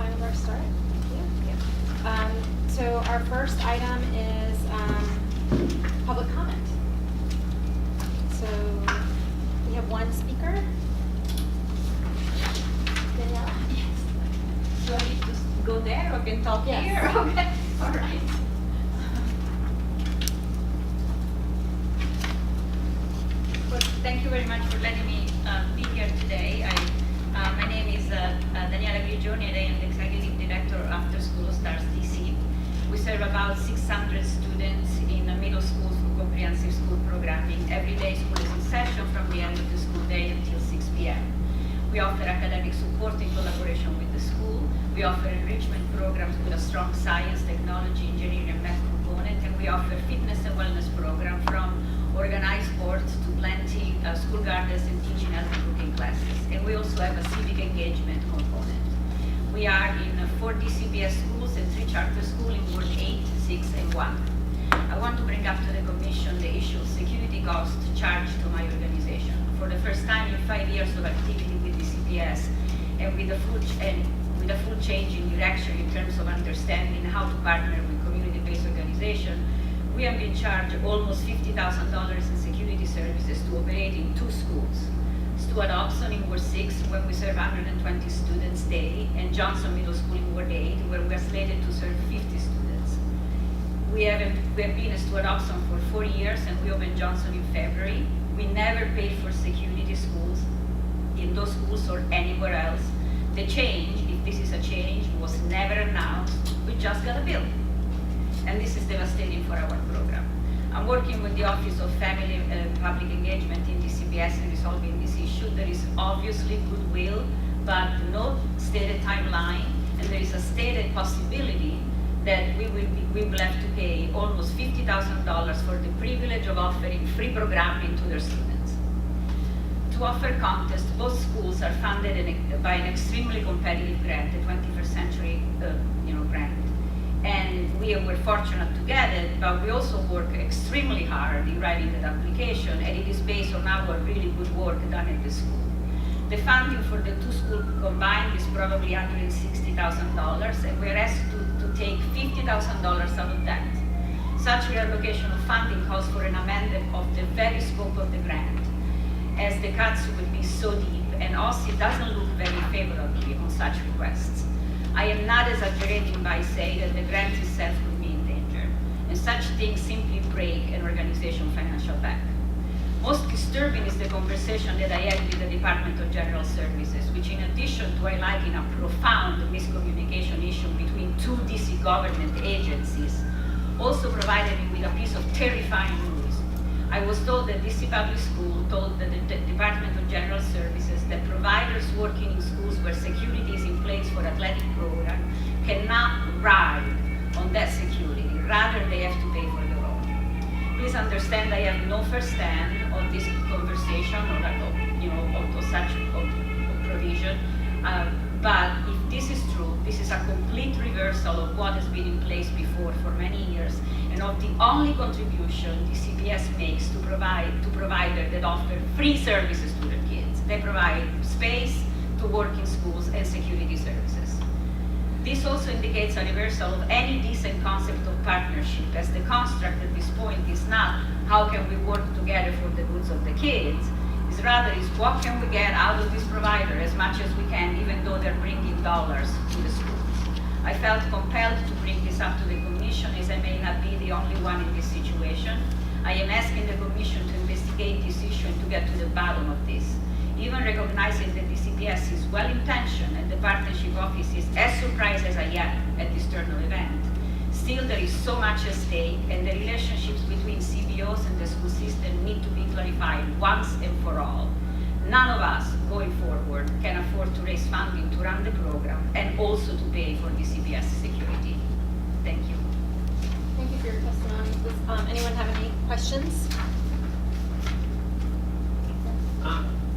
fine with our start? Thank you. So our first item is public comment. So we have one speaker. Daniela? Yes. Do I need to go there or can talk Yes. here? Okay, all right. Well, thank you very much for letting me be here today. My name is Daniela Grigioni, and I am the Executive Director of After School Stars DC. We serve about 600 students in middle school for comprehensive school programming. Every day school is in session from the end of the school day until 6 p.m. We offer academic support in collaboration with the school. We offer enrichment programs with a strong science, technology, engineering, and math component, and we offer fitness and wellness program from organized sports to plenty school gardens and teaching healthy cooking classes. And we also have a civic engagement component. We are in 4 DCPS schools and 3 charter schools in Ward 8, 6, and 1. I want to bring up to the Commission the issue of security costs charged to my organization. For the first time in 5 years of activity with DCPS, and with a full change in direction in terms of understanding how to partner with community-based organizations, we have been charged almost $50,000 in security services to operate in 2 schools. Stuart Hobson in Ward 6, where we serve 120 students daily, and Johnson Middle School in Ward 8, where we are slated to serve 50 students. We have been at Stuart Hobson for 4 years, and we opened Johnson in February. We never paid for security schools in those schools or anywhere else. The change, if this is a change, was never announced. We just got a bill. And this is devastating for our program. I'm working with the Office of Family and Public Engagement in DCPS in resolving this issue. There is obviously goodwill, but no stated timeline, and there is a stated possibility that we will have to pay almost $50,000 for the privilege of offering free programming to their students. To offer context, both schools are funded by an extremely competitive grant, the 21st Century grant. And we were fortunate to get it, but we also work extremely hard in writing that application, and it is based on our really good work done at the school. The funding for the 2 schools combined is probably $160,000, and we're asked to take $50,000 out of that. Such reallocation of funding calls for an amendment of the very scope of the grant, as the cuts would be so deep, and OST doesn't look very favorably on such requests. I am not exaggerating by saying that the grant itself could be in danger, and such things simply break an organization's financial back. Most disturbing is the conversation that I had with the Department of General Services, which in addition to highlighting a profound miscommunication issue between 2 DC government agencies, also provided me with a piece of terrifying news. I was told that DC Public School told the Department of General Services that providers working in schools where security is in place for athletic program cannot ride on that security. Rather, they have to pay for their own. Please understand I have no first stand on this conversation or such provision. But if this is true, this is a complete reversal of what has been in place before for many years, and of the only contribution DCPS makes to providers that offer free services to their kids. They provide space to work in schools and security services. This also indicates a reversal of any decent concept of partnership, as the construct at this point is not how can we work together for the goods of the kids, rather is what can we get out of this provider as much as we can, even though they're bringing dollars to the schools. I felt compelled to bring this up to the Commission, as I may not be the only one in this situation. I am asking the Commission to investigate this issue and to get to the bottom of this. Even recognizing that the CPS is well-intentioned and the partnership office is as surprised as I am at this turn of event, still there is so much at stake, and the relationships between CBOs and the school system need to be clarified once and for all. None of us, going forward, can afford to raise funding to run the program and also to pay for the CPS security. Thank you. Thank you for your testimony. Does anyone have any questions?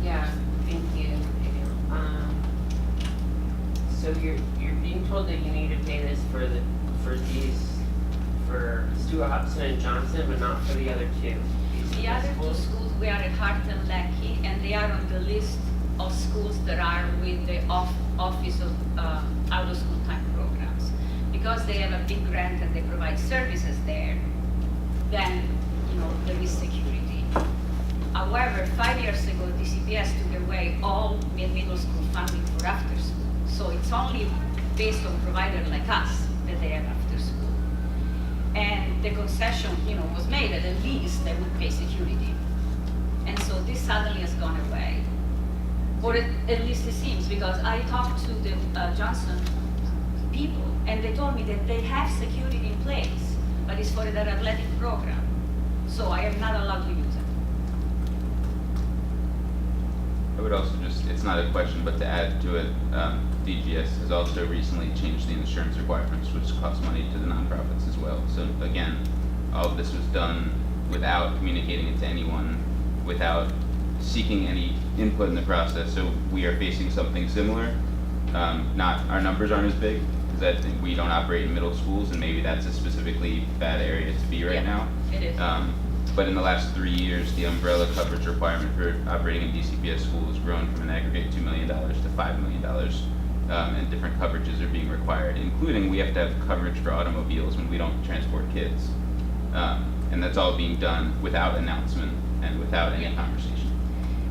Yeah, thank you. So you're being told that you need to pay this for Stuart Hobson and Johnson, but not for the other 2. The other 2 schools, we are at Hart and Lecky, and they are on the list of schools that are with the Office of Out-of-School Time Programs. Because they have a big grant and they provide services there, then, there is security. However, 5 years ago, DCPS took away all middle school funding for after school. So it's only based on providers like us that they have after school. And the concession, was made that at least they would pay security. And so this suddenly has gone away. Or at least it seems, because I talked to the Johnson people, and they told me that they have security in place, but it's for their athletic program. So I am not allowed to use it. I would also it's not a question, but to add to it, DGS has also recently changed the insurance requirements, which cost money to the nonprofits as well. So again, all of this was done without communicating it to anyone, without seeking any input in the process. So we are facing something similar. Our numbers aren't as big, because I think we don't operate in middle schools, and maybe that's a specifically bad area to be right now. It is. But in the last 3 years, the umbrella coverage requirement for operating in DCPS schools has grown from an aggregate $2 million to $5 million, and different coverages are being required, including we have to have coverage for automobiles when we don't transport kids. And that's all being done without announcement and without any conversation.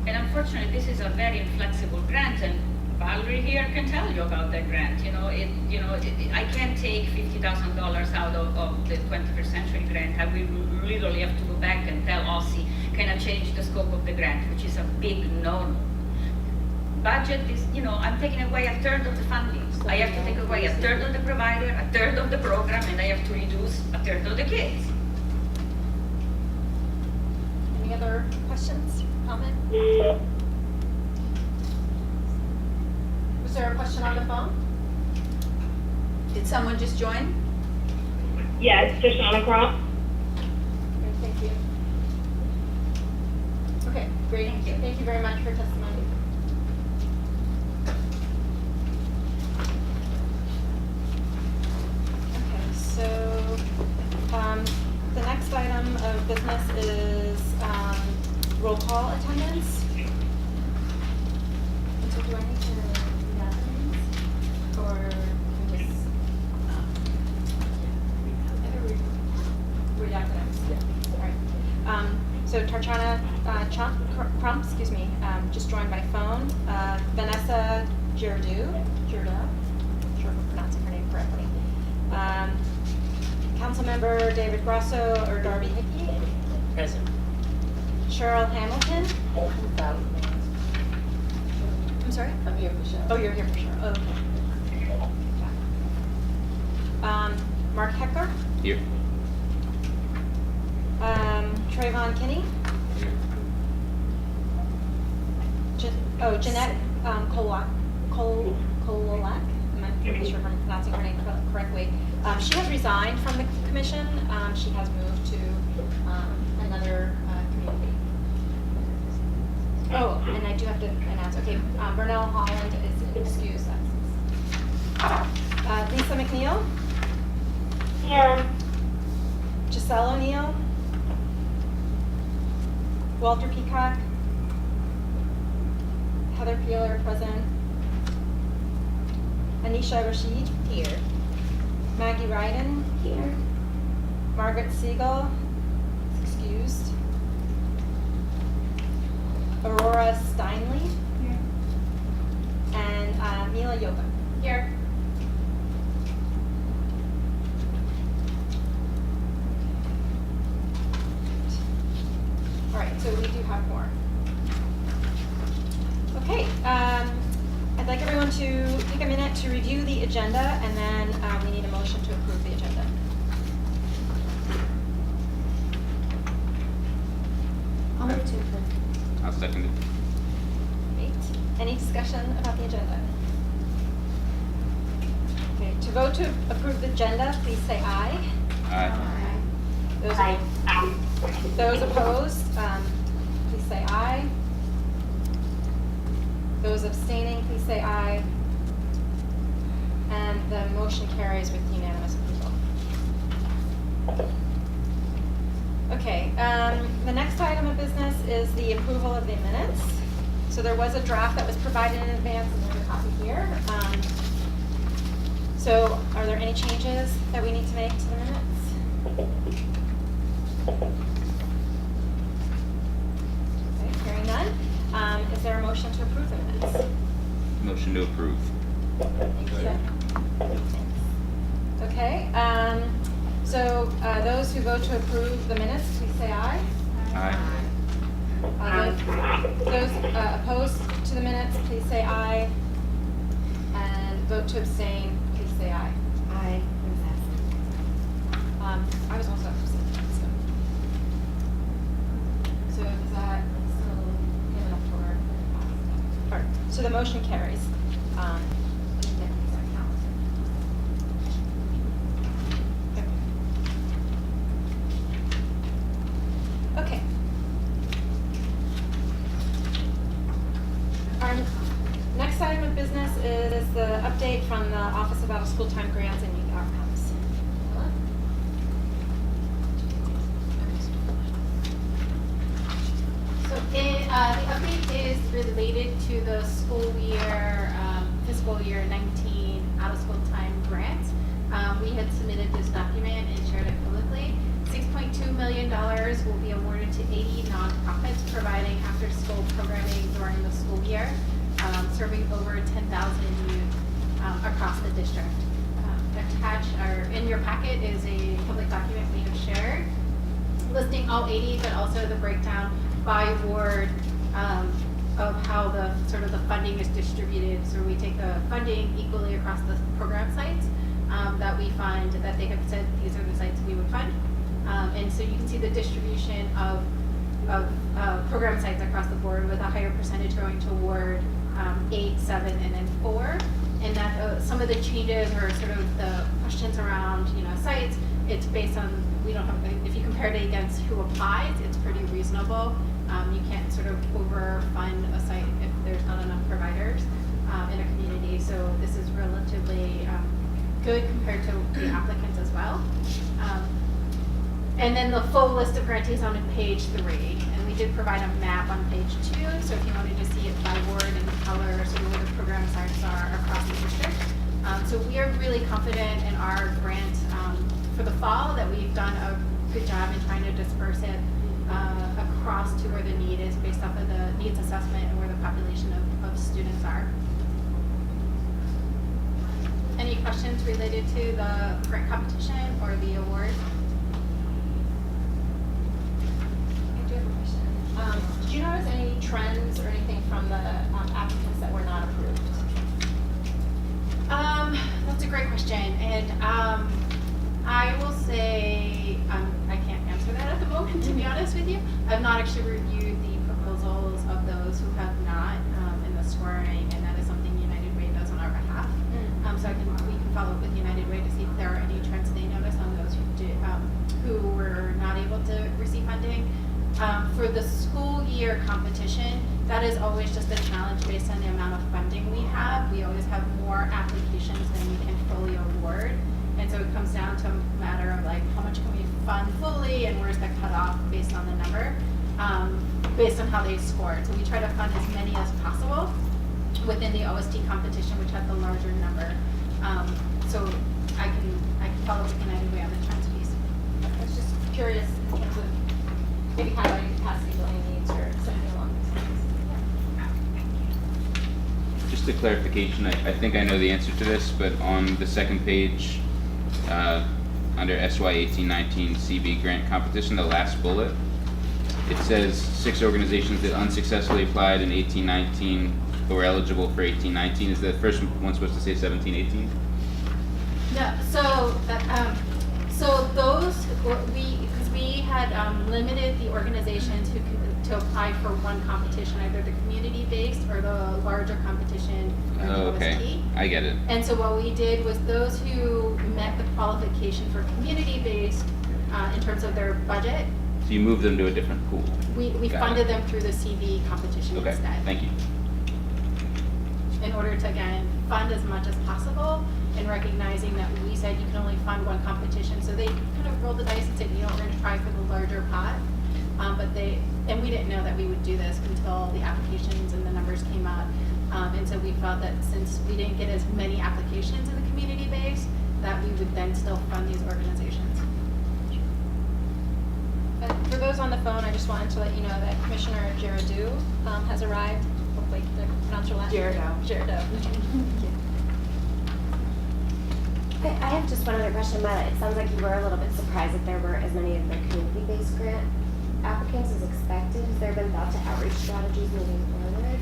And unfortunately, this is a very inflexible grant, and Valerie here can tell you about that grant. I can't take $50,000 out of the 21st century grant. I will literally have to go back and tell OSI, can I change the scope of the grant, which is a big no-no. Budget is, I'm taking away a third of the funding. I have to take away a third of the provider, a third of the program, and I have to reduce a third of the kids. Any other questions, comment? Was there a question on the phone? Did someone just join? Yes, Deshauna Crump. Great, thank you. Okay, great. Thank you very much for testimony. Okay, so the next item of business is roll call attendance. And so do I need to read out the names? Or can we just read out the names? Yeah. All right. So Tarchana Crump, just joined by phone. Vanessa Girardot, not sure if I'm pronouncing her name correctly. Councilmember David Grosso or Darby Hickey. Present. Cheryl Hamilton. I'm sorry? I'm here for Cheryl. Oh, you're here for sure. Oh, okay. Mark Hecker. Here. Trayvon Kinney. Jeanette Kolak. I'm not really sure if I'm pronouncing her name correctly. She has resigned from the commission. She has moved to another community. Oh, and I do have to announce, okay, Bernell Holland is excused. Lisa McNeil. Here. Giselle O'Neill. Walter Peacock. Heather Peeler, present. Anisha Rashid. Here. Maggie Ryden. Here. Margaret Siegel. Excused. Aurora Steinley. Here. And Mila Yoga. Here. All right, so we do have more. Okay, I'd like everyone to take a minute to review the agenda, and then we need a motion to approve the agenda. I'll move to approve. I'll second it. Great. Any discussion about the agenda? Okay, to vote to approve the agenda, please say aye. Aye. Those opposed, please say aye. Those abstaining, please say aye. And the motion carries with unanimous approval. Okay, the next item of business is the approval of the minutes. So there was a draft that was provided in advance, and there's a copy here. So are there any changes that we need to make to the minutes? Okay, hearing none. Is there a motion to approve the minutes? Motion to approve. Okay, so those who vote to approve the minutes, please say aye. Aye. Those opposed to the minutes, please say aye. And vote to abstain, please say aye. Aye. I was also abstaining, so is that still good enough for? All right, so the motion carries. Okay. Our next item of business is the update from the Office of Out-of-School Time Grants and Youth Outcomes. So the update is related to the school year, fiscal year 19 out-of-school time grants. We had submitted this document and shared it publicly. $6.2 million will be awarded to 80 nonprofits providing after-school programming during the school year, serving over 10,000 youth across the district. Attached or in your packet is a public document we have shared listing all 80, but also the breakdown by ward of how the sort of the funding is distributed. So we take the funding equally across the program sites that we fund, that they have said these are the sites we would fund. And so you can see the distribution of program sites across the board with a higher percentage going toward 8, 7, and then 4. And that some of the changes or sort of the questions around, sites, it's based on, we don't have, if you compare it against who applies, it's pretty reasonable. You can't sort of overfund a site if there's not enough providers in a community. So this is relatively good compared to the applicants as well. And then the full list of grantees on page 3. And we did provide a map on page 2. So if you wanted to see it by word and the color, sort of where the program sites are across the district. So we are really confident in our grant for the fall that we've done a good job in trying to disperse it across to where the need is based off of the needs assessment and where the population of students are. Any questions related to the grant competition or the award? I do have a question. Did you notice any trends or anything from the applicants that were not approved? That's a great question, and I will say I can't answer that at the moment, to be honest with you. I've not actually reviewed the proposals of those who have not in the scoring, and that is something United Way does on our behalf. So we can follow up with United Way to see if there are any trends they notice on those who were not able to receive funding. For the school year competition, that is always just a challenge based on the amount of funding we have. We always have more applications than we can fully award. And so it comes down to a matter of like, how much can we fund fully and where's the cutoff based on the number, based on how they scored. So we try to fund as many as possible within the OST competition, which had the larger number. So I can follow up with United Way on the trends piece. I was just curious in terms of maybe highlighting capacity building needs or something along those lines. Just a clarification, I think I know the answer to this, but on the second page, under SY 1819 CB grant competition, the last bullet, it says 6 organizations that unsuccessfully applied in 1819 but were eligible for 1819. Is the first one supposed to say 1718? No, so those, because we had limited the organizations who could to apply for one competition, either the community-based or the larger competition or the Okay, OST. I get it. And so what we did was those who met the qualification for community-based in terms of their budget, So you move them to a different pool. we Got funded it. them through the CB competition Okay, instead. thank you. In order to, again, fund as much as possible and recognizing that we said you can only fund one competition. So they kind of rolled the dice and said, we're going to try for the larger pot. And we didn't know that we would do this until the applications and the numbers came out. And so we felt that since we didn't get as many applications in the community base, that we would then still fund these organizations. For those on the phone, I just wanted to let you know that Commissioner Girardeau has arrived. Hopefully, did I pronounce your last name? Girardeau. I have just one other question, but it sounds like you were a little bit surprised that there were as many of the community-based grant applicants as expected. Has there been thought to outreach strategies moving forward?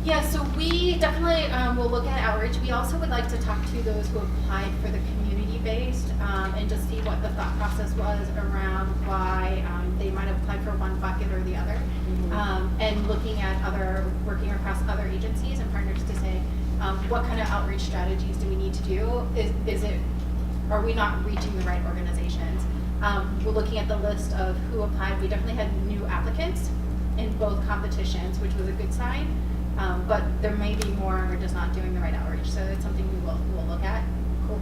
Yeah, so we definitely will look at outreach. We also would like to talk to those who applied for the community-based and just see what the thought process was around why they might have applied for one bucket or the other. And looking at working across other agencies and partners to say, what kind of outreach strategies do we need to do? Are we not reaching the right organizations? We're looking at the list of who applied. We definitely had new applicants in both competitions, which was a good sign. But there may be more and we're just not doing the right outreach. So it's something we'll look at. Cool.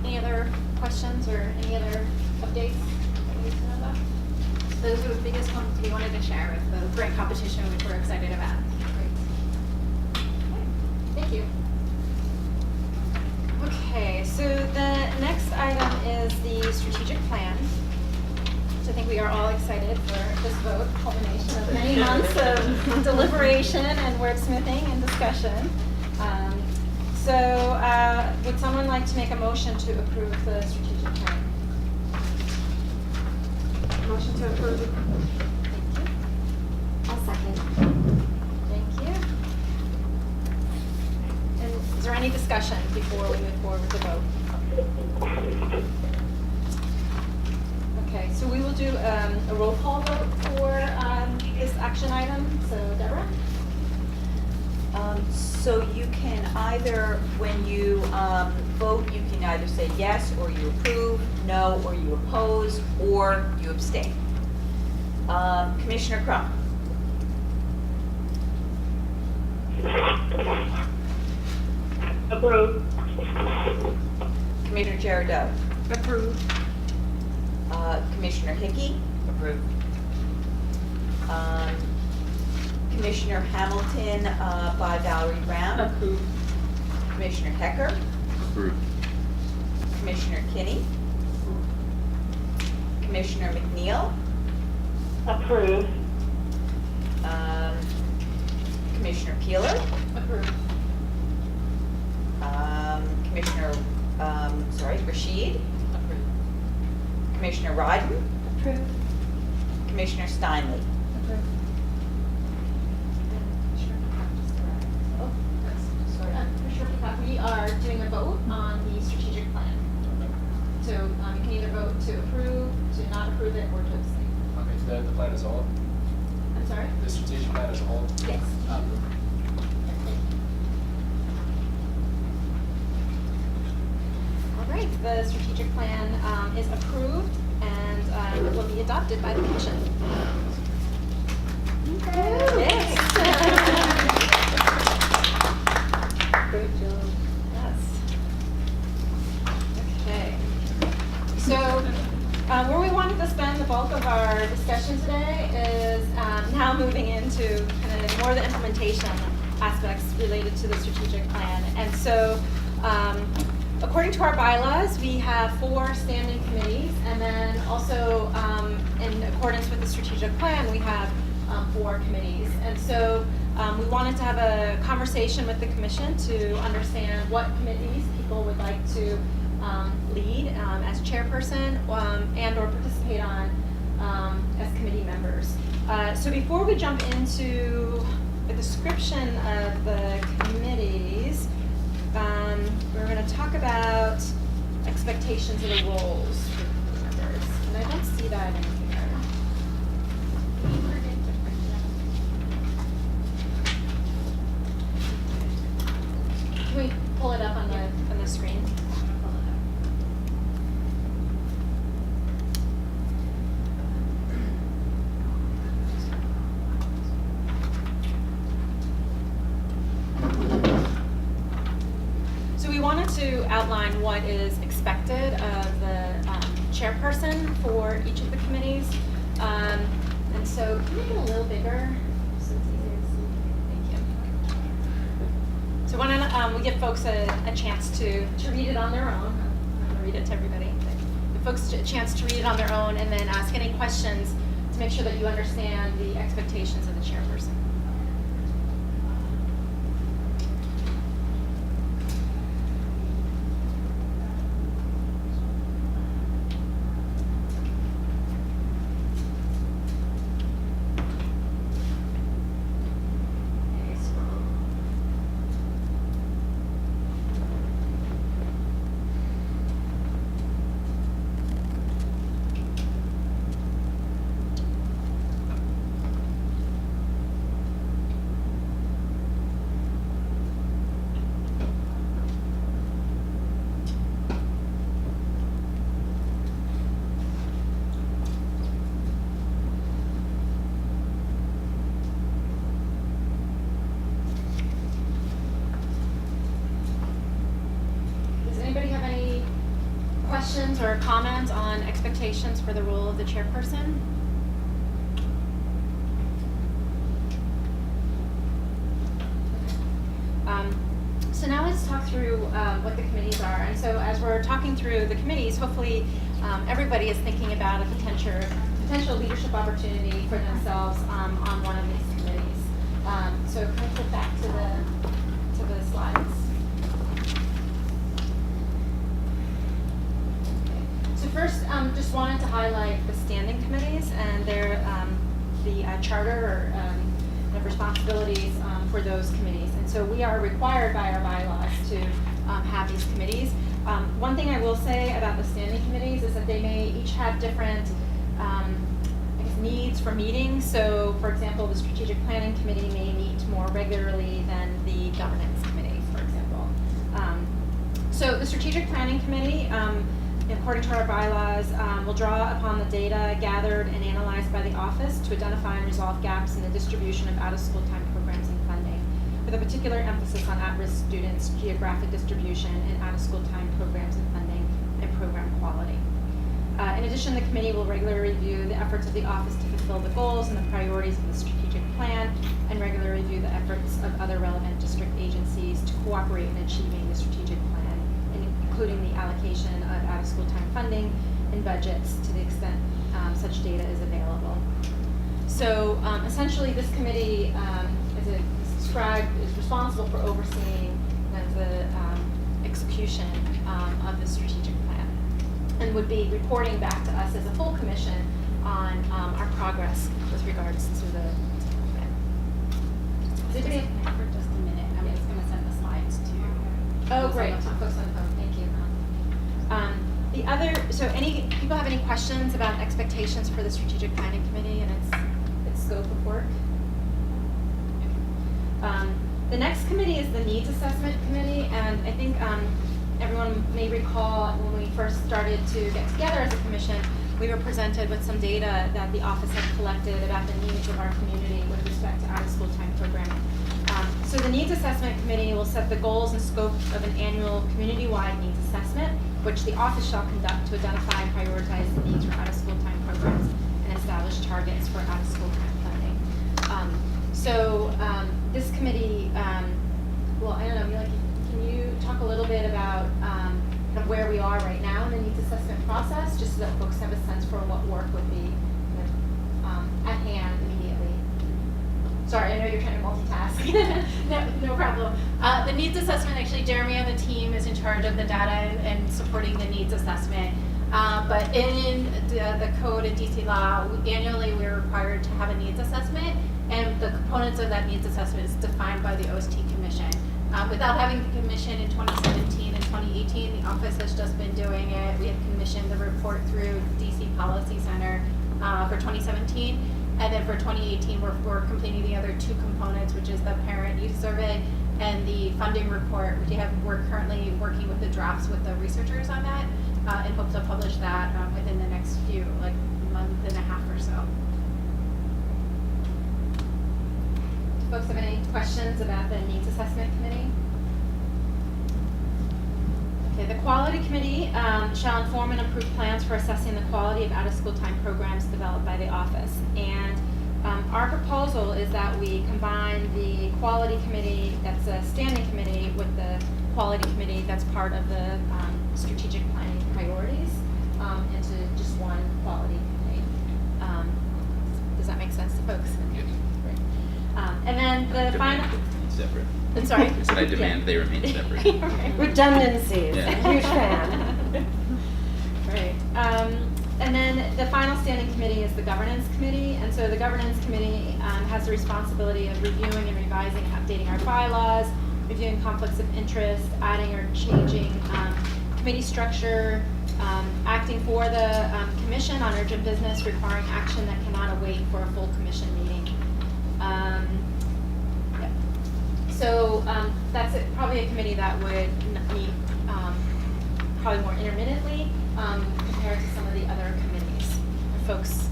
Any other questions or any other updates that we need to know about? Those are the biggest ones we wanted to share with the grant competition, which we're excited about. Great. Thank you. Okay, so the next item is the strategic plan, which I think we are all excited for this vote, culmination of many months of deliberation and wordsmithing and discussion. Would someone like to make a motion to approve the strategic plan? Motion to approve. Thank you. I'll second. Thank you. And is there any discussion before we move forward with the vote? Okay, so we will do a roll call vote for this action item. So Deborah? So you can either, when you vote, you can either say yes, or you approve, no, or you oppose, or you abstain. Commissioner Crump? Approve. Commissioner Girardeau? Approved. Commissioner Hickey? Approved. Commissioner Hamilton by Valerie Brown? Approved. Commissioner Hecker? Approved. Commissioner Kinney? Commissioner McNeil? Approve. Commissioner Peeler? Approved. Commissioner, Rashid? Approved. Commissioner Ryden? Approved. Commissioner Steinle? Approved. Oh, sorry. Commissioner Peacock, we are doing a vote on the strategic plan. So you can either vote to approve, to not approve it, or to abstain. Okay, so the plan as a whole, I'm sorry? the strategic plan as a whole? Yes. All right, the strategic plan is approved and will be adopted by the commission. Yes. Great job. Yes. Okay. So, where we wanted to spend the bulk of our discussion today is now moving into kind of more of the implementation aspects related to the strategic plan. And so, according to our bylaws, we have 4 standing committees, and then also in accordance with the strategic plan, we have 4 committees. And so we wanted to have a conversation with the commission to understand what committees people would like to lead as chairperson and or participate on as committee members. So before we jump into the description of the committees, we're going to talk about expectations of the roles for committee members. And I don't see that in here. Can we pull it up on the screen? outline what is expected of the chairperson for each of the committees. And so, can you make it a little bigger? So it's easier to see. Thank you. So why don't we give folks a chance to read it on their own. I'm not going to read it to everybody. But give folks a chance to read it on their own and then ask any questions to make sure that you understand the expectations of the chairperson. Questions or comments on expectations for the role of the chairperson? So now let's talk through what the committees are. And so as we're talking through the committees, hopefully everybody is thinking about a potential leadership opportunity for themselves on one of these committees. So can we flip back to the slides? So first, just wanted to highlight the standing committees and their the charter or responsibilities for those committees. And so we are required by our bylaws to have these committees. One thing I will say about the standing committees is that they may each have different needs for meetings. So, for example, the strategic planning committee may meet more regularly than the governance committee, for example. So the strategic planning committee, according to our bylaws, will draw upon the data gathered and analyzed by the office to identify and resolve gaps in the distribution of out-of-school time programs and funding, with a particular emphasis on at-risk students, geographic distribution, and out-of-school time programs and funding, and program quality. In addition, the committee will regularly review the efforts of the office to fulfill the goals and the priorities of the strategic plan, and regularly review the efforts of other relevant district agencies to cooperate in achieving the strategic plan, including the allocation of out-of-school time funding and budgets to the extent such data is available. So essentially, this committee, as it's described, is responsible for overseeing the execution of the strategic plan, and would be reporting back to us as a full commission on our progress with regards to the plan. Does anybody have For just a minute, I'm just gonna send the slides to. Oh, great, to folks on the phone, thank you. So any people have any questions about expectations for the strategic planning committee and its scope of work? The next committee is the needs assessment committee, and I think everyone may recall when we first started to get together as a commission, we were presented with some data that the office had collected about the needs of our community with respect to out-of-school time programming. So the Needs Assessment Committee will set the goals and scope of an annual community-wide needs assessment, which the office shall conduct to identify and prioritize the needs for out-of-school time programs and establish targets for out-of-school time funding. This committee, well, I don't know, can you talk a little bit about kind of where we are right now in the needs assessment process, just so that folks have a sense for what work would be at hand immediately? Sorry, I know you're trying to multitask. No problem. The needs assessment, actually, Jeremy on the team is in charge of the data and supporting the needs assessment. But in the code and DC law, annually we're required to have a needs assessment, and the components of that needs assessment is defined by the OST Commission. Without having the commission in 2017 and 2018, the office has just been doing it. We have commissioned the report through DC Policy Center for 2017. And then for 2018, we're completing the other two components, which is the parent youth survey and the funding report. We're currently working with the drafts with the researchers on that, and hope to publish that within the next few, like month and a half or so. Do folks have any questions about the needs assessment committee? Okay, Okay, the Quality Committee shall inform and approve plans for assessing the quality of out-of-school time programs developed by the office. And our proposal is that we combine the Quality Committee, that's a standing committee, with the Quality Committee that's part of the strategic planning priorities into just one Quality Committee. Does that make sense to folks? Yes. Great. And then the final. Separate. I'm sorry? I said I demand they remain separate. Right. Redundancies, Yeah. huge fan. Right. And then the final standing committee is the governance committee. And so the governance committee has the responsibility of reviewing and revising, updating our bylaws, reviewing conflicts of interest, adding or changing committee structure, acting for the commission on urgent business requiring action that cannot await for a full commission meeting. Yeah. So that's probably a committee that would meet probably more intermittently compared to some of the other committees. If folks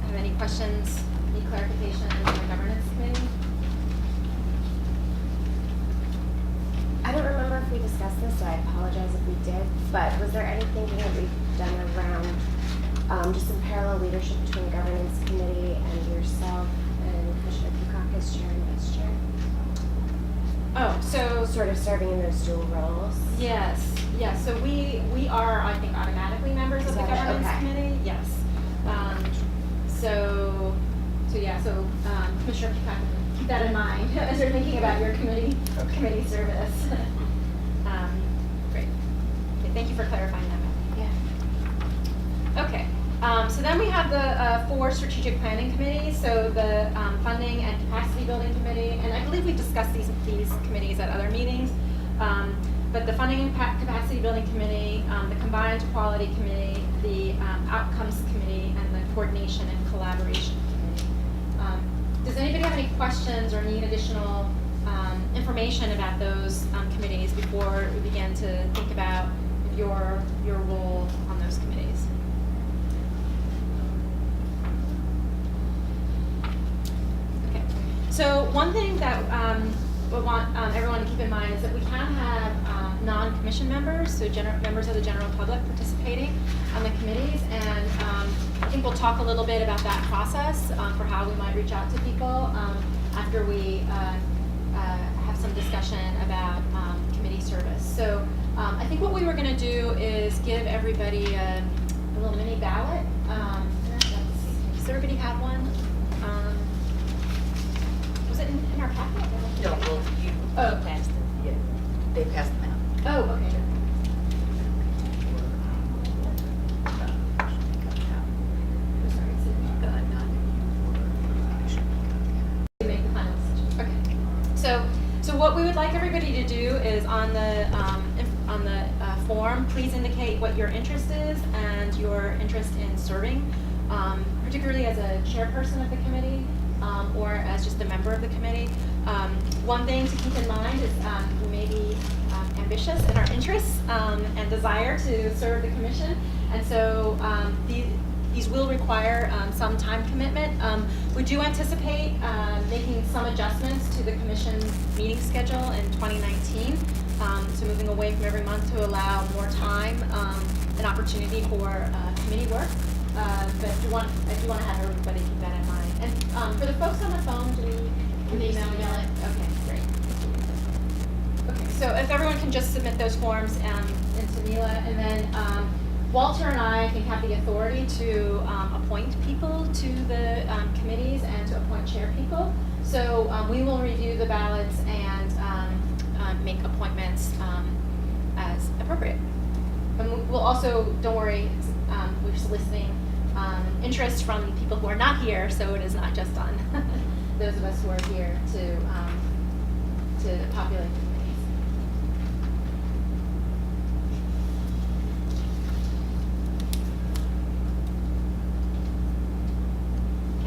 have any questions, need clarification on the governance committee? I don't remember if we discussed this, so I apologize if we did, but was there anything that we've done around just some parallel leadership between the governance committee and yourself and Commissioner Peacock as chair and vice chair? Oh, so Sort of serving in those dual roles? yes, yes. So we are, I think, automatically members of the Is that it? governance Okay. committee. Yes. So Commissioner Peacock, keep that in mind as you're thinking about your committee service. Great. Okay, thank you for clarifying that. Yeah. Okay. So then we have the 4 strategic planning committees. So the funding and capacity building committee, and I believe we discussed these committees at other meetings. But the funding and capacity building committee, the combined quality committee, the outcomes committee, and the coordination and collaboration committee. Does anybody have any questions or need additional information about those committees before we begin to think about your role on those committees? Okay. So one thing that we want everyone to keep in mind is that we can have non-commission members, so members of the general public participating on the committees, and I think we'll talk a little bit about that process for how we might reach out to people after we have some discussion about committee service. So I think what we were going to do is give everybody a little mini ballot. Does everybody have one? Was it in our packet? No, well, you passed them, yeah, they passed them out. Oh, okay. Make the final decision. Okay. So what we would like everybody to do is on the form, please indicate what your interest is and your interest in serving, particularly as a chairperson of the committee or as just a member of the committee. One thing to keep in mind is we may be ambitious in our interests and desire to serve the commission, and so these will require some time commitment. We do anticipate making some adjustments to the commission's meeting schedule in 2019, so moving away from every month to allow more time and opportunity for committee work. But I do want to have everybody keep that in mind. And for the folks on the phone, do we email it? Okay, great. Okay, so if everyone can just submit those forms into Neela, and then Walter and I think have the authority to appoint people to the committees and to appoint chair people. So we will review the ballots and make appointments as appropriate. And we'll also, don't worry, we're soliciting interest from people who are not here, so it is not just on those of us who are here to populate the committees.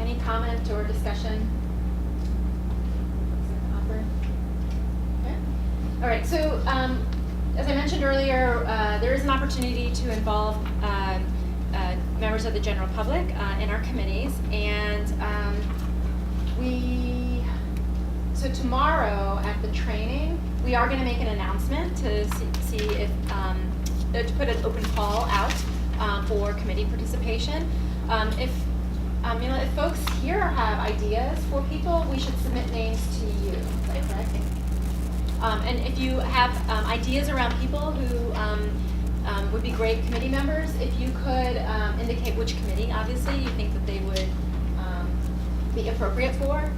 Any comment or discussion? Okay. All right, so as I mentioned earlier, there is an opportunity to involve members of the general public in our committees, and so tomorrow at the training, we are going to make an announcement to see if to put an open call out for committee participation. If if folks here have ideas for people, we should submit names to you. Is that correct? And if you have ideas around people who would be great committee members, if you could indicate which committee, obviously, you think that they would be appropriate for.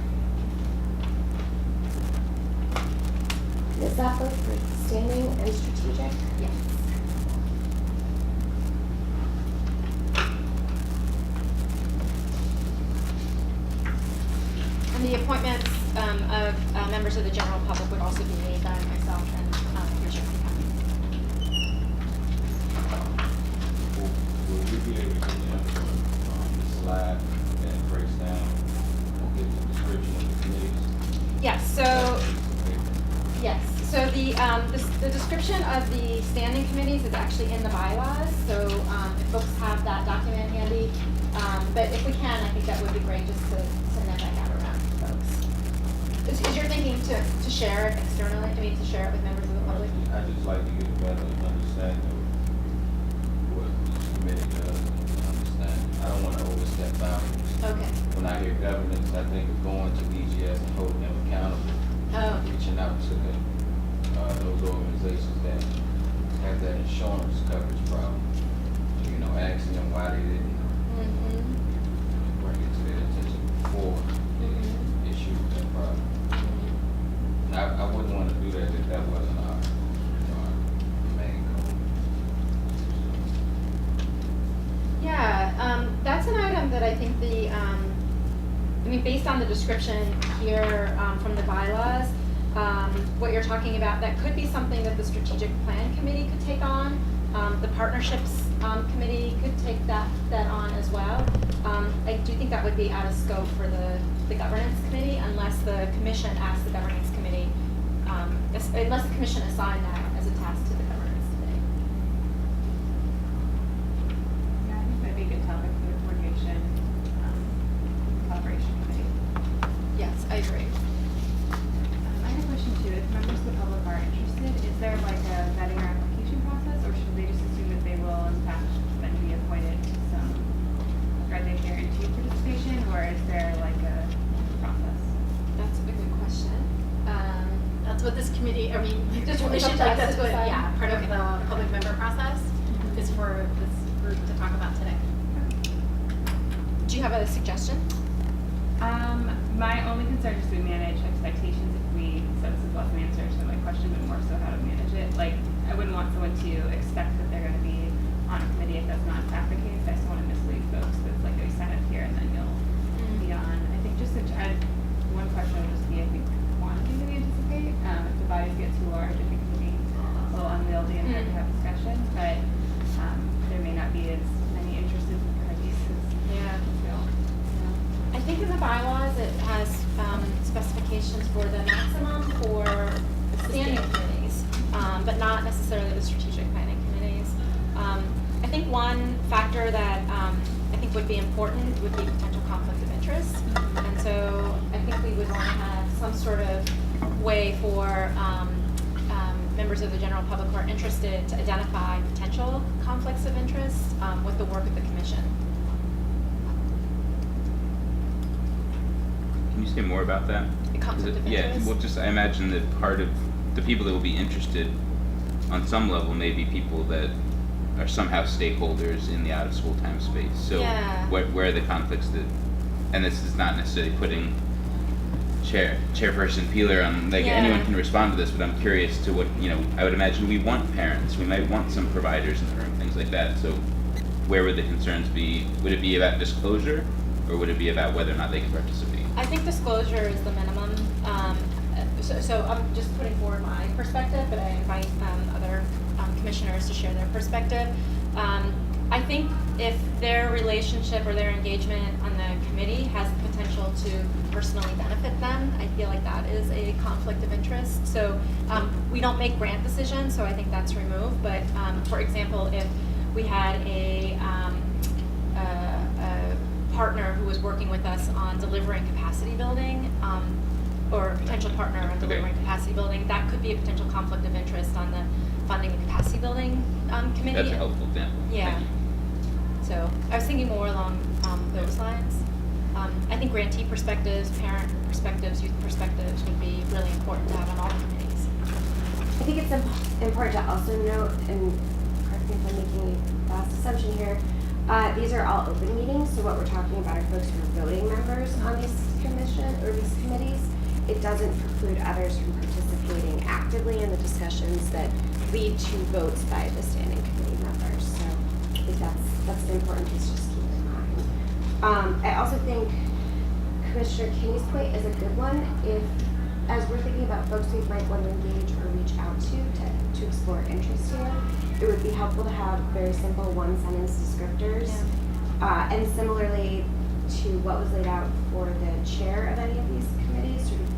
Is that both for standing and strategic? Yes. And the appointments of members of the general public would also be made by myself and Commissioner McCarthy. Will we be able to get them the slide that breaks down, or give the description of the committees? Yes, so the description of the standing committees is actually in the bylaws, so if folks have that document handy, but if we can, I think that would be great just to net that out around folks. Is your thinking to share it externally, to share it with members of the public? I just like to get a better understanding of what each committee does and understand. I don't want to overstep boundaries. Okay. When I hear governance, I think of going to DGS and holding them accountable. Oh. Reaching out to those organizations that have that insurance coverage problem. Asking them why they didn't bring it to their attention before they issued that problem. And I wouldn't want to do that if that wasn't our main goal. Yeah, that's an item that I think based on the description here from the bylaws, what you're talking about, that could be something that the strategic plan committee could take on. The partnerships committee could take that on as well. I do think that would be out of scope for the governance committee unless the commission asks the governance committee, unless the commission assign that as a task to the governance committee. Yeah, I think that'd be a good topic for the coordination, collaboration committee. Yes, I agree. I have a question too. If members of the public are interested, is there like a vetting or application process, or should they just assume that they will in fact then be appointed to some, are they guaranteed participation, or is there like a process? That's a good question. That's what this committee, Just the what commission, it's up to that's us to what, decide. yeah, part of Okay. the public member process is for this group to talk about today. Do you have a suggestion? My only concern is we manage expectations if we, so this is less an answer to my question, but more so how to manage it. Like, I wouldn't want someone to expect that they're gonna be on a committee if that's not in fact the case. I just wanna mislead folks that it's like, they sign up here and then you'll be on. I think just one question would just be, I think, quantity that we anticipate. If the bodies get too large, I think it can be a little unwieldy and hard to have discussions, but, there may not be as many interested parties as Yeah. feel. I think in the bylaws, it has specifications for the maximum for the standing committees, but not necessarily the strategic planning committees. I think one factor that I think would be important would be potential conflict of interest. And so I think we would want to have some sort of way for members of the general public who are interested to identify potential conflicts of interest with the work of the commission. Can you say more about that? A conflict of Yeah, interest? well, just, I imagine that part of the people that will be interested on some level may be people that are somehow stakeholders in the out-of-school time space. So Yeah. where are the conflicts that, and this is not necessarily putting Chairperson Peeler on, like, Yeah. anyone can respond to this, but I'm curious to what, I would imagine we want parents, we might want some providers in the room, things like that. So where would the concerns be? Would it be about disclosure, or would it be about whether or not they can participate? I think disclosure is the minimum. So I'm just putting forward my perspective, but I invite other commissioners to share their perspective. I think if their relationship or their engagement on the committee has the potential to personally benefit them, I feel like that is a conflict of interest. So we don't make grant decisions, so I think that's removed. But for example, if we had a partner who was working with us on delivering capacity building, or a potential partner on delivering capacity building, that could be a potential conflict of interest on funding and capacity building committee. That's a helpful example. Yeah. Thank you. So I was thinking more along those lines. I think grantee perspectives, parent perspectives, youth perspectives would be really important to have on all committees. I think it's important to also note, and correct me if I'm making a fast assumption here, these are all open meetings, so what we're talking about are folks who are voting members on these these committees. It doesn't preclude others from participating actively in the discussions that lead to votes by the standing committee members. So I think that's an important piece to just keep in mind. I also think Commissioner Kinney's point is a good one. If, as we're thinking about folks we might want to engage or reach out to explore interest here, it would be helpful to have very simple one-sentence descriptors. Yeah. And similarly to what was laid out for the chair of any of these committees, sort of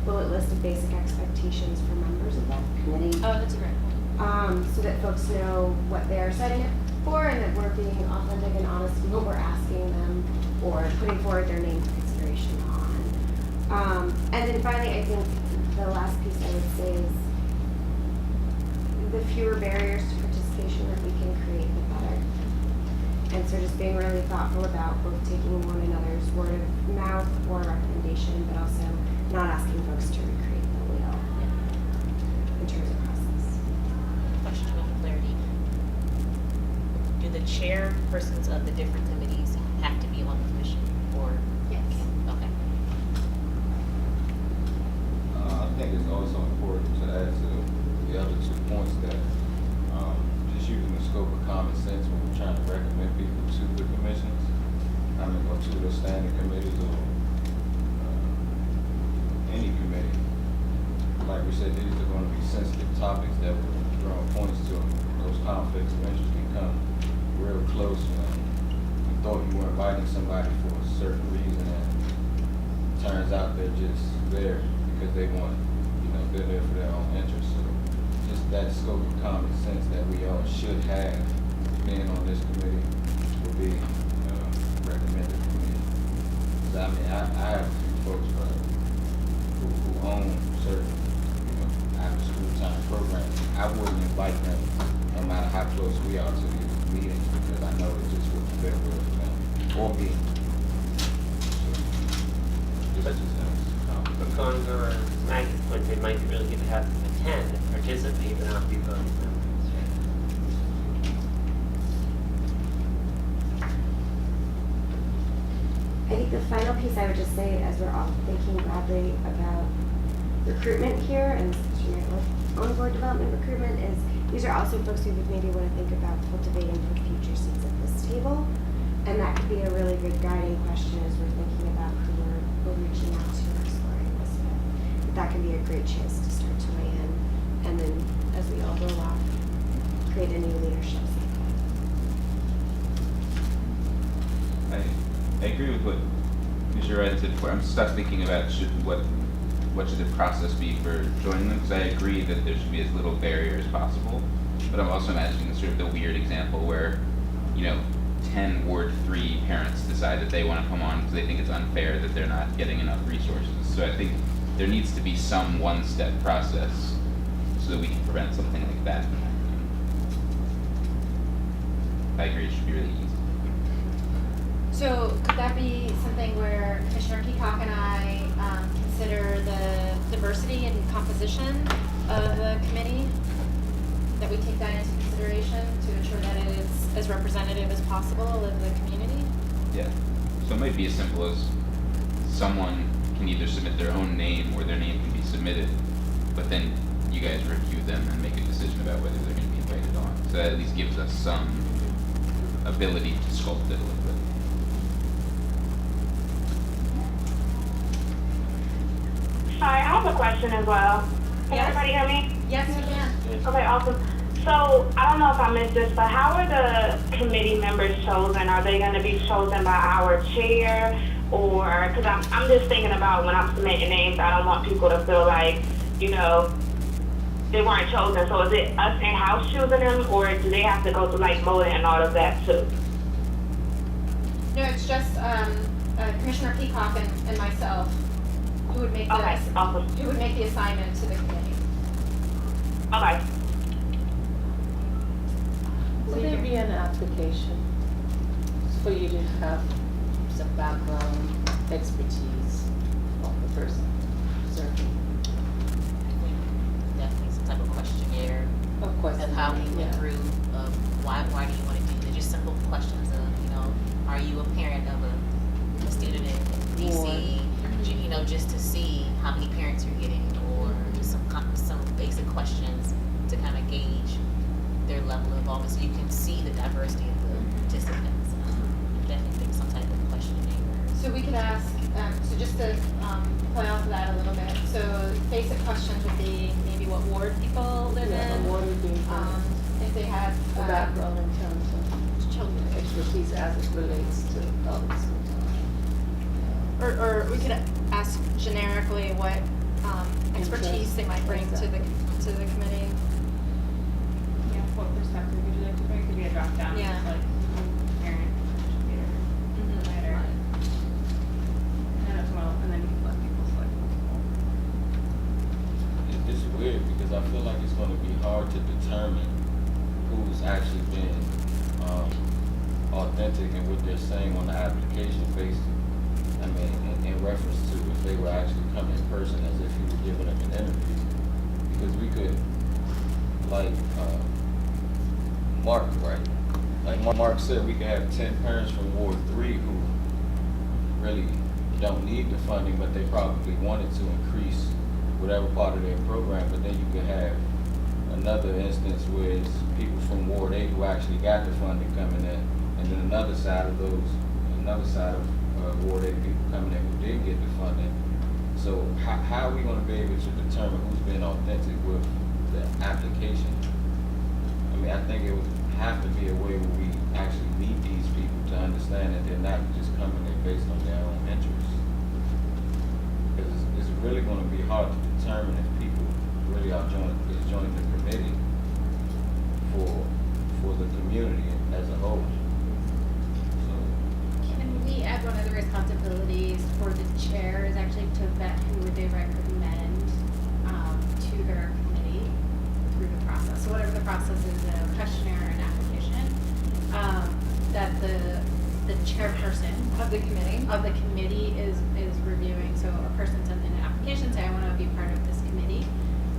bullet list of basic expectations for members of that committee. Oh, that's a great point. So that folks know what they're setting it for and that we're being authentic and honest in what we're asking them or putting forward their name for consideration on. And then finally, I think the last piece I would say is the fewer barriers to participation that we can create, the better. And so just being really thoughtful about both taking one another's word of mouth or recommendation, but also not asking folks to recreate the wheel in terms of process. Question of clarity. Do the chairpersons of the different committees have to be on the commission or? Yes. Okay. I think it's also important to add to the other 2 points that just using the scope of common sense when we're trying to recommend people to the commissions, or to the standing committees or any committee. Like we said, these are going to be sensitive topics that will draw points to those conflicts of interest can come real close. You thought you were inviting somebody for a certain reason and turns out they're just there because they want, they're there for their own interests. So just that scope of common sense that we all should have being on this committee will be recommended for me. So, I have a few folks who own certain, after school time programs. I wouldn't invite them no matter how close we are to these meetings because I know it just wouldn't feel well for them or me. So, But going over Maggie's point, they might really get to have them attend and participate but not be voting members, right? I think the final piece I would just say, as we're all thinking broadly about recruitment here and on-board development recruitment, is these are also folks who would maybe want to think about cultivating for future seats at this table. And that could be a really good guiding question as we're thinking about who we're reaching out to or exploring this with. That could be a great chance to start to weigh in. And then as we all roll off, create a new leadership cycle. I agree with what Mr. Wright said before. I'm stuck thinking about what should the process be for joining them, because I agree that there should be as little barrier as possible, but I'm also imagining sort of the weird example where, 10 Ward 3 parents decide that they want to come on because they think it's unfair that they're not getting enough resources. So I think there needs to be some one-step process so that we can prevent something like that. I agree, it should be really easy. So could that be something where Commissioner Peacock and I consider the diversity and composition of the committee? That we take that into consideration to ensure that it is as representative as possible of the community? Yeah. So it might be as simple as someone can either submit their own name or their name can be submitted, but then you guys review them and make a decision about whether they're going to be invited on. So that at least gives us some ability to sculpt it a little bit. Hi, I have a question as well. Can Yes. everybody hear me? Yes, you can. Okay, awesome. So, I don't know if I missed this, but how are the committee members chosen? Are they going to be chosen by our chair? Or, because I'm just thinking about when I'm submitting names, I don't want people to feel like, they weren't chosen. So is it us in-house choosing them, or do they have to go through voting and all of that too? No, it's just Commissioner Peacock and myself who would make Okay, awesome. who would make the assignment to the committee. Okay. Will there be an application for you to have some background expertise of the person serving? Definitely some type of questionnaire Of course. of how we went through, of why do you wanna do this, just simple questions of, are you a parent of a student in DC? Just to see how many parents you're getting, or just some basic questions to kind of gauge their level of involvement, so you can see the diversity of the participants. Definitely think some type of questionnaire. So we could ask, so just to play off of that a little bit, so basic questions would be maybe what ward people live in. What would be If they have the background in terms of children. expertise as it relates to others? Or we could ask generically what expertise they might bring to the committee. Yeah, what perspective would you like to bring? Could be a drop down, Yeah. like parent, educator, provider. And as well, and then you can let people select multiple. It's weird because I feel like it's gonna be hard to determine who's actually been authentic in what they're saying on the application based, in reference to if they were actually coming in person as if you were giving them an interview. Because we could, like Mark, right? Like Mark said, we could have 10 parents from Ward 3 who really don't need the funding, but they probably wanted to increase whatever part of their program. But then you could have another instance where it's people from Ward 8 who actually got the funding coming in, and then another side of Ward 8 people coming in who didn't get the funding. So how are we going to be able to determine who's been authentic with the application? I think it would have to be a way where we actually meet these people to understand that they're not just coming in based on their own interests. Because it's really going to be hard to determine if people really are joining the committee for the community as a whole. Can we add one of the responsibilities for the chair is actually to vet who would they recommend to their committee through the process? So whatever the process is, a questionnaire or an application, that the chairperson Of the committee is reviewing. So a person sends in an application, say I want to be part of this committee,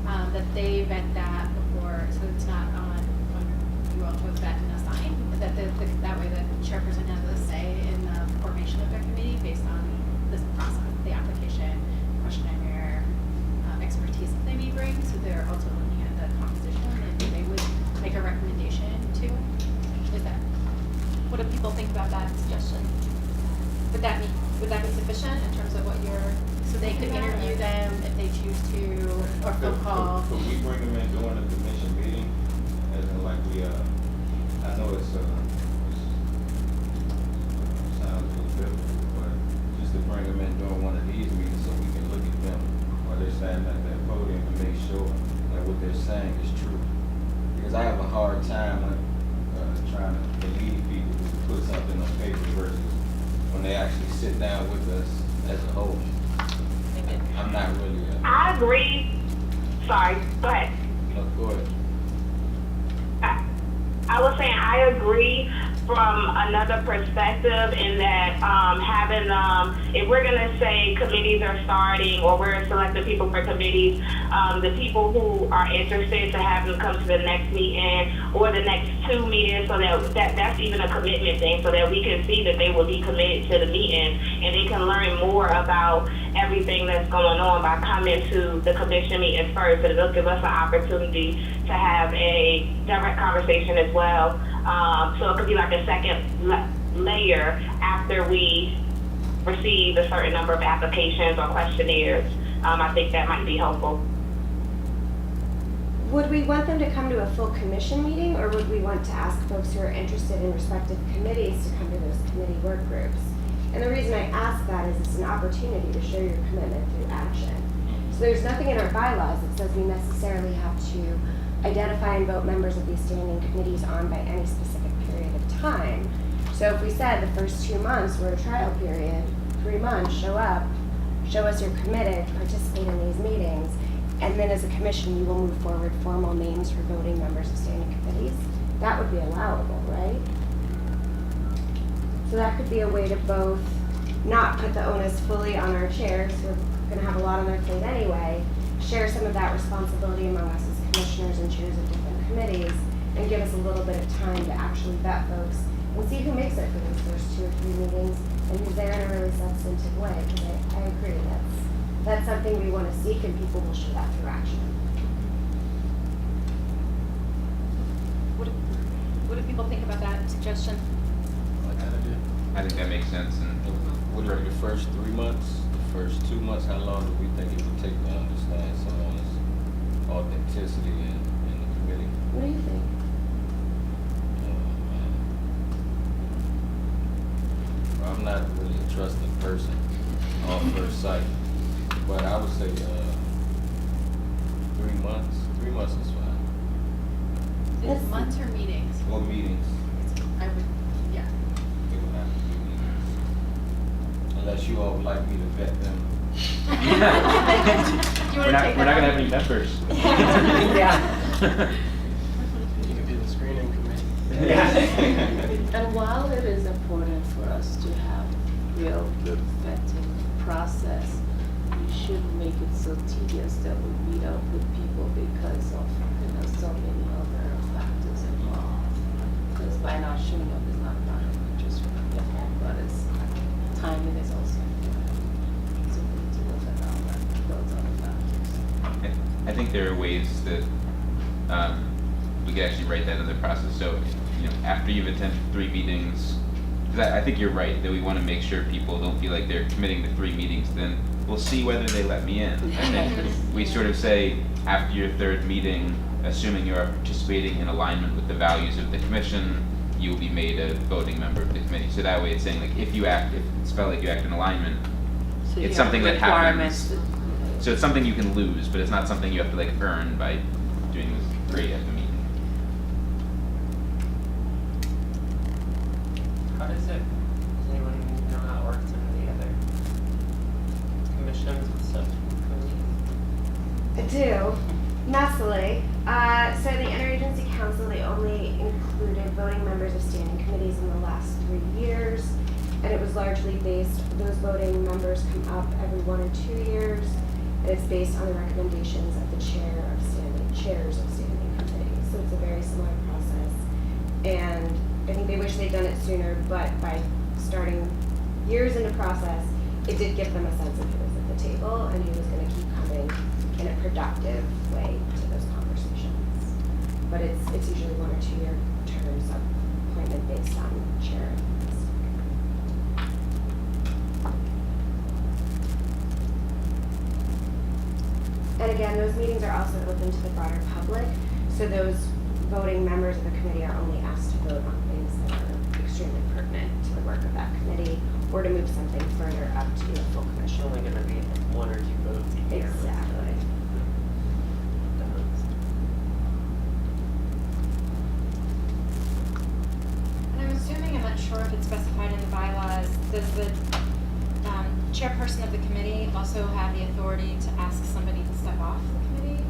that they vet that before, so it's not on you all to vet and assign, that that way the chairperson has a say in the formation of their committee based on this process, the application, questionnaire, expertise that they may bring. So they're also looking at the composition and they would make a recommendation to. Is that, what do people think about that suggestion? Would that be sufficient in terms of what you're, so they could interview them if they choose to, or phone call? Could we bring them in during the commission meeting? As in like I know it sounds a little difficult, but just to bring them in during one of these meetings so we can look at them while they're standing at that podium and make sure that what they're saying is true. Because I have a hard time trying to believe people who put something on paper versus when they actually sit down with us as a whole. I'm not really. I agree. Sorry, go ahead. No, go ahead. I was saying I agree from another perspective in that having, if we're going to say committees are starting or we're selecting people for committees, the people who are interested to have them come to the next meeting or the next 2 meetings, so that's even a commitment thing, so that we can see that they will be committed to the meeting and they can learn more about everything that's going on by coming to the commission meetings first. And it'll give us an opportunity to have a direct conversation as well. So it could be like a second layer after we receive a certain number of applications or questionnaires. I think that might be helpful. Would we want them to come to a full commission meeting, or would we want to ask folks who are interested in respective committees to come to those committee work groups? And the reason I ask that is it's an opportunity to show your commitment through action. So there's nothing in our bylaws that says we necessarily have to identify and vote members of these standing committees on by any specific period of time. So if we said the first 2 months were a trial period, 3 months, show up, show us you're committed, participate in these meetings, and then as a commission you will move forward formal names for voting members of standing committees. that would be allowable, right? So that could be a way to both not put the onus fully on our chairs, we're gonna have a lot on their plate anyway, share some of that responsibility among us as commissioners and chairs of different committees, and give us a little bit of time to actually vet folks and see who makes it for those first 2 or 3 meetings and who's there in a really substantive way, because I agree, that's something we wanna seek and people will show that through action. What do people think about that suggestion? Like that idea. I think that makes sense, and What are the first 3 months, the first 2 months, how long do we think it would take to understand someone's authenticity in the committee? What do you think? I'm not really a trusting person off first sight, but I would say 3 months. 3 months is fine. Is it months or meetings? Or meetings, I would, yeah. it would have to be meetings. Unless you all would like me to vet them. we're not gonna have any members. Yeah. You could be the screening committee. And while it is important for us to have real good vetting process, we shouldn't make it so tedious that we meet up with people because of, so many other factors involved. Because by not showing up is not part of it, just but it's timing is also important. So we need to look at all that, those other factors. I think there are ways that we could actually write that in the process. So, after you've attended 3 meetings, because I think you're right that we want to make sure people don't feel like they're committing to 3 meetings. Then we'll see whether they let me in. And then we sort of say after your 3rd meeting, assuming you are participating in alignment with the values of the commission, you will be made a voting member of the committee. So that way, it's saying like if it's felt like you act in alignment, So you it's have something that requirements happens. So it's something you can lose, but it's not something you have to like earn by doing this 3 at the meeting. How does it, does anyone know how it works in the other commissions and subcommittees? I do. Messily. So the Interagency Council, they only included voting members of standing committees in the last 3 years. And it was largely based, those voting members come up every 1 or 2 years. And it's based on the recommendations of the chairs of standing committees. So it's a very similar process. And I think they wish they'd done it sooner, but by starting years into process, it did give them a sense of who was at the table and who was going to keep coming in a productive way to those conversations. But it's usually 1 or 2 year terms of appointment based on chair. And again, those meetings are also open to the broader public, so those voting members of the committee are only asked to vote on things that are extremely pertinent to the work of that committee, or to move something further up to a full It's commission. only gonna be 1 or 2 votes a year. Exactly. And I'm assuming, I'm not sure if it's specified in the bylaws, does the chairperson of the committee also have the authority to ask somebody to step off the committee?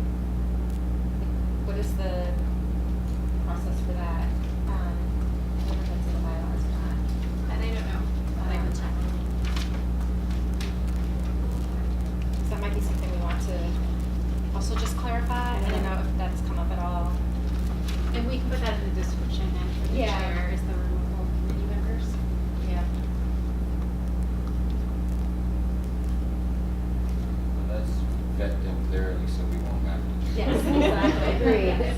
What is the process for that? I don't know if that's in the bylaws or not. And I don't know, but I can check. So that might be something we want to also just clarify. I don't know if that's come up at all. And we can put that in the description then for the Yeah. chair is the removal of committee members. Yeah. Let's vet them thoroughly so we won't have to. Yes, exactly. Agreed.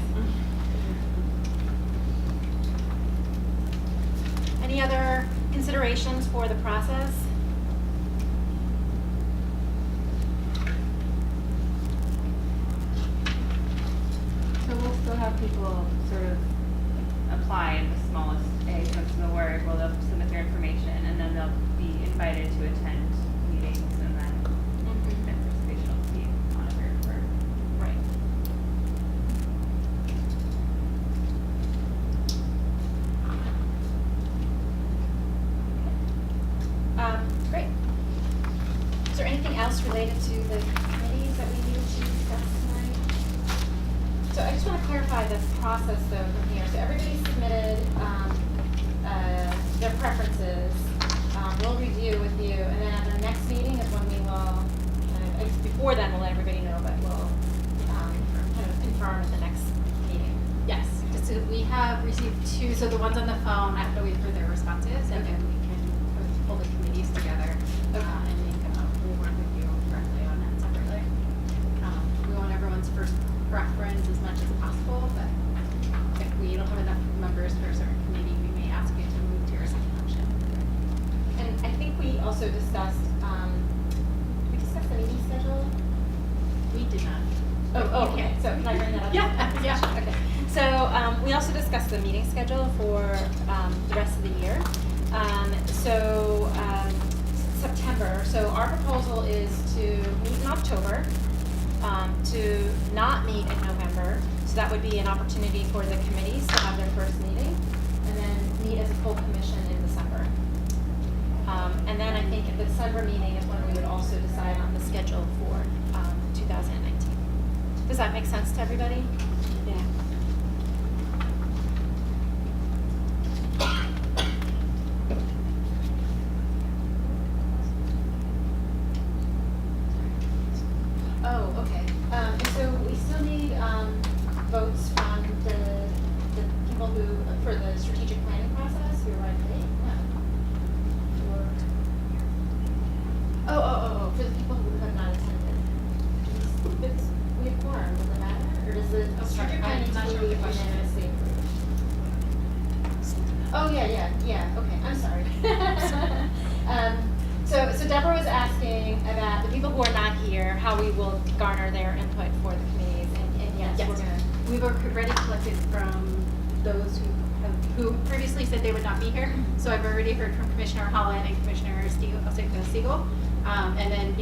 Any other considerations for the process? So we'll still have people sort of apply in the smallest A sense of the word, where they'll submit their information, and then they'll be invited to attend meetings, and then participation will be monitored for. Right. Great. Is there anything else related to the committees that we needed to discuss tonight? So I just want to clarify this process though from here. So everybody submitted their preferences. We'll review with you, and then at our next meeting is when we will, I guess before then we'll let everybody know, but we'll kind of confirm at the next meeting. Yes. So we have received 2, so the ones on the phone, I have to wait for their responses, and then we can pull the committees together and make, we'll work with you directly on that separately. We want everyone's first preference as much as possible, but if we don't have enough members for a certain committee, we may ask you to move to your second option. And I think we also discussed, the meeting schedule. We did not. Oh, okay, so can I bring that up? Yeah, yeah. Okay. So we also discussed the meeting schedule for the rest of the year. September, so our proposal is to meet in October, to not meet in November. So that would be an opportunity for the committees to have their first meeting, and then meet as a full commission in December. And then I think the December meeting is when we would also decide on the schedule for 2019. Does that make sense to everybody? Yeah. Oh, okay. And so we still need votes from the people who, for the strategic planning process, who arrived late? No. For the people who have not attended. We have quorum, does it matter? Or does the strategic planning I'm not need sure to what be the question is. unanimously approved? Oh, yeah, okay, I'm sorry. So Deborah was asking about the people who are not here, how we will garner their input for the committees, and yes, we're gonna. We've already collected from those who previously said they would not be here. So I've already heard from Commissioner Holland and Commissioner Siegel. And then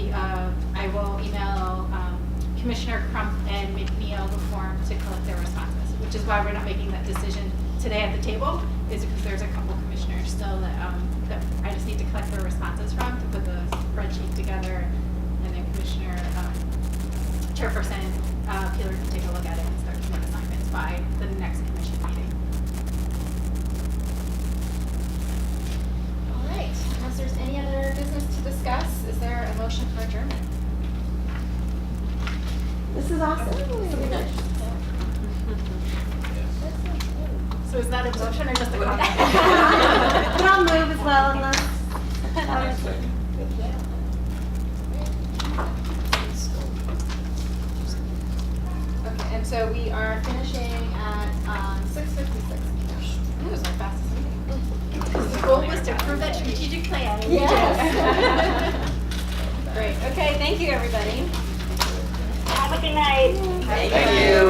I will email Commissioner Crump and McNeil the form to collect their responses, which is why we're not making that decision today at the table, is because there's a couple commissioners still that I just need to collect their responses from to put the spreadsheet together, and then Commissioner Chairperson Peeler can take a look at it and start to make assignments by the next commission meeting. All right, unless there's any other business to discuss, is there a motion for adjournment? This is awesome. So is that a motion or just a comment? But I'll move as well unless. Okay, and so we are finishing at 6:56. It was our fastest meeting. The goal was to approve that strategic plan. Yes. Great, okay, thank you, everybody. Have a good night. Thank you.